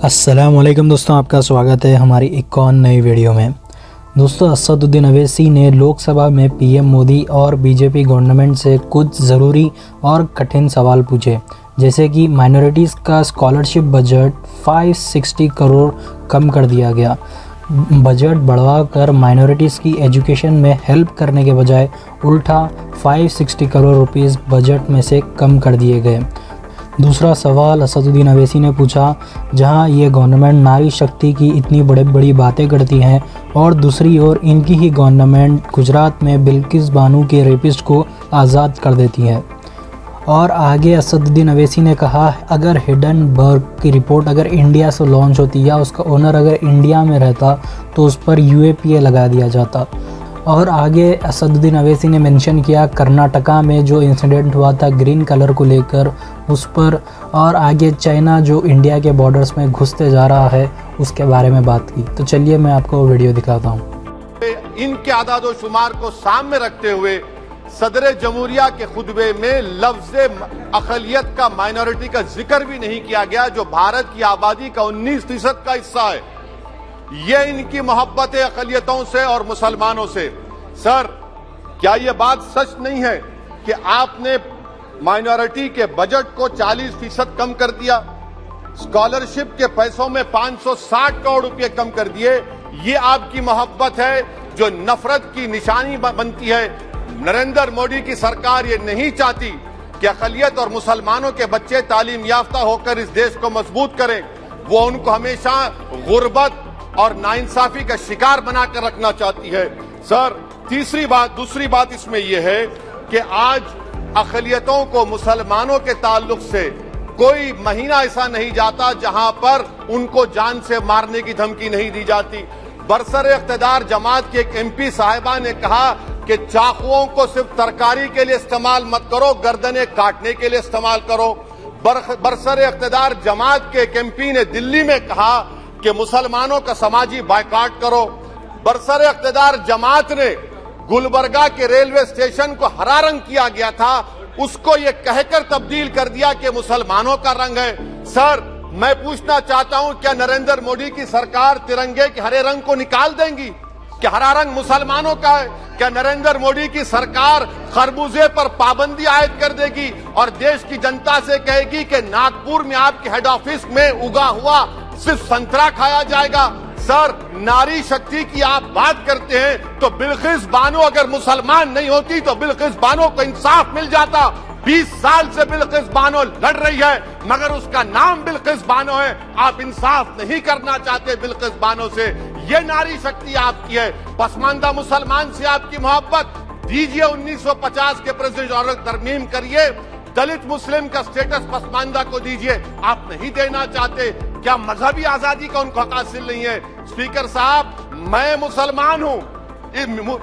अस्सलामुअलैकुम दोस्तों, आपका स्वागत है हमारी एक और नई वीडियो में। दोस्तों, असदुद्दीन अवैसी ने लोकसभा में पीएम मोदी और बीजेपी गवर्नमेंट से कुछ ज़रूरी और कठिन सवाल पूछे, जैसे कि माइनॉरिटीज़ का स्कॉलरशिप बजट 560 करोड़ कम कर दिया गया। बजट बढ़ाकर माइनॉरिटीज़ की एजुकेशन में हेल्प करने के बजाय उल्टा 560 करोड़ रुपीस बजट में से कम कर दिए गए। दूसरा सवाल असदुद्दीन अवैसी ने पूछा, जहां ये गवर्नमेंट नारी शक्ति की इतनी बड़ी बातें करती हैं और दूसरी ओर इनकी ही गवर्नमेंट गुजरात में बिल्किस बानो के रेपिस्ट को आज़ाद कर देती है। और आगे असदुद्दीन अवैसी ने कहा, अगर हिडनबर्ग की रिपोर्ट अगर इंडिया से लॉन्च होती या उसका ओनर अगर इंडिया में रहता तो उस पर UAPA लगा दिया जाता। और आगे असदुद्दीन अवैसी ने मेंशन किया कर्नाटका में जो इंसिडेंट हुआ था ग्रीन कलर को लेकर उस पर, और आगे चाइना जो इंडिया के बॉर्डर्स में घुसते जा रहा है उसके बारे में बात की। तो चलिए मैं आपको वीडियो दिखाता हूँ। इनके आदादो शुमार को सामने रखते हुए सदर जमहूरिया के खुतबे में लफ्ज़ अक़लियत का, माइनॉरिटी का जिक्र भी नहीं किया गया, जो भारत की आबादी का 19% का हिस्सा है। ये इनकी मोहब्बत है अक़लियतों से और मुसलमानों से। सर, क्या ये बात सच नहीं है कि आपने माइनॉरिटी के बजट को 40% कम कर दिया, स्कॉलरशिप के पैसों में 560 करोड़ रुपए कम कर दिए? ये आपकी मोहब्बत है जो नफरत की निशानी बनती है। नरेंद्र मोदी की सरकार ये नहीं चाहती कि अक़लियत और मुसलमानों के बच्चे तालीम याफ्ता होकर इस देश को मजबूत करें। वो उनको हमेशा गुर्बत और नाइंसाफी का शिकार बनाकर रखना चाहती है। सर, दूसरी बात इसमें यह है कि आज अक़लियतों को मुसलमानों के ताल्लुक से कोई महीना ऐसा नहीं जाता जहां पर उनको जान से मारने की धमकी नहीं दी जाती। बरसर इख्तिदार जमात के एक MP साहिबा ने कहा कि चाकुओं को सिर्फ तरकारी के लिए इस्तेमाल मत करो, गर्दनें काटने के लिए इस्तेमाल करो। बरसर इख्तिदार जमात के एक MP ने दिल्ली में कहा कि मुसलमानों का समाजी बायकॉट करो। बरसर इख्तिदार जमात ने गुलबर्गा के रेलवे स्टेशन को हरा रंग किया गया था, उसको ये कहकर तब्दील कर दिया कि मुसलमानों का रंग है। सर, मैं पूछना चाहता हूं, क्या नरेंद्र मोदी की सरकार तिरंगे के हरे रंग को निकाल देंगी? क्या हरा रंग मुसलमानों का है? क्या नरेंद्र मोदी की सरकार खरबूजे पर पाबंदी आयद कर देगी और देश की जनता से कहेगी कि नागपुर में आपके हेड ऑफिस में उगा हुआ सिर्फ संतरा खाया जाएगा? सर, नारी शक्ति की आप बात करते हैं तो बिल्किस बानो अगर मुसलमान नहीं होती तो बिल्किस बानो को इंसाफ मिल जाता। 20 साल से बिल्किस बानो लड़ रही है मगर उसका नाम बिल्किस बानो है। आप इंसाफ नहीं करना चाहते बिल्किस बानो से। ये नारी शक्ति आपकी है। पसमानदा मुसलमान से आपकी मोहब्बत, दीजिए 1950 के प्रेसिडेंट ऑर्डर तरमीम करिए, दलित मुस्लिम का स्टेटस पसमानदा को दीजिए। आप नहीं देना चाहते। क्या मजहबी आजादी का उनको हक हासिल नहीं है? स्पीकर साहब, मैं मुसलमान हूं,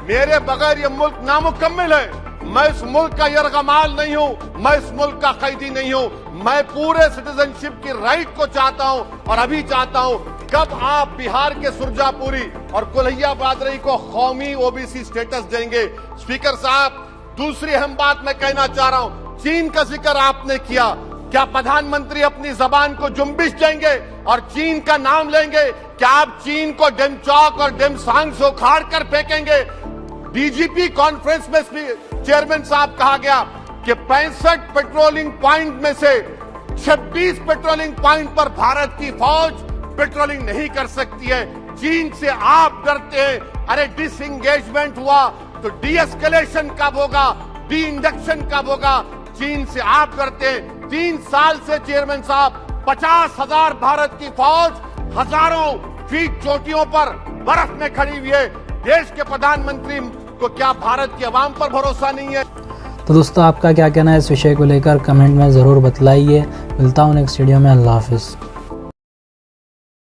मेरे बगैर ये मुल्क नामुकम्मिल है। मैं इस मुल्क का यरगमाल नहीं हूं, मैं इस मुल्क का कैदी नहीं हूं। मैं पूरे सिटीजनशिप की राइट को चाहता हूं और अभी चाहता हूं। कब आप बिहार के सुरजापुरी और कुल्हिया बादरी को कौमी OBC स्टेटस देंगे? स्पीकर साहब, दूसरी अहम बात मैं कहना चाह रहा हूं, चीन का जिक्र आपने किया। क्या प्रधानमंत्री अपनी जबान को जुम्बिश देंगे और चीन का नाम लेंगे? क्या आप चीन को डेमचौक और डेमसांग से उखाड़ कर फेंकेंगे? DGP कॉन्फ्रेंस में चेयरमैन साहब कहा गया कि 65 पेट्रोलिंग पॉइंट में से 26 पेट्रोलिंग पॉइंट पर भारत की फौज पेट्रोलिंग नहीं कर सकती है। चीन से आप डरते हैं। अरे, डिसएंगेजमेंट हुआ तो डी-एस्केलेशन कब होगा, डी इंडक्शन कब होगा? चीन से आप डरते हैं। 3 साल से चेयरमैन साहब 50,000 भारत की फौज हजारों फीट चोटियों पर बर्फ में खड़ी हुई है। देश के प्रधानमंत्री को क्या भारत की आवाम पर भरोसा नहीं है? तो दोस्तों, आपका क्या कहना है इस विषय को लेकर कमेंट में ज़रूर बतलाइए। मिलता हूँ नेक्स्ट वीडियो में। अल्लाह हाफिज़।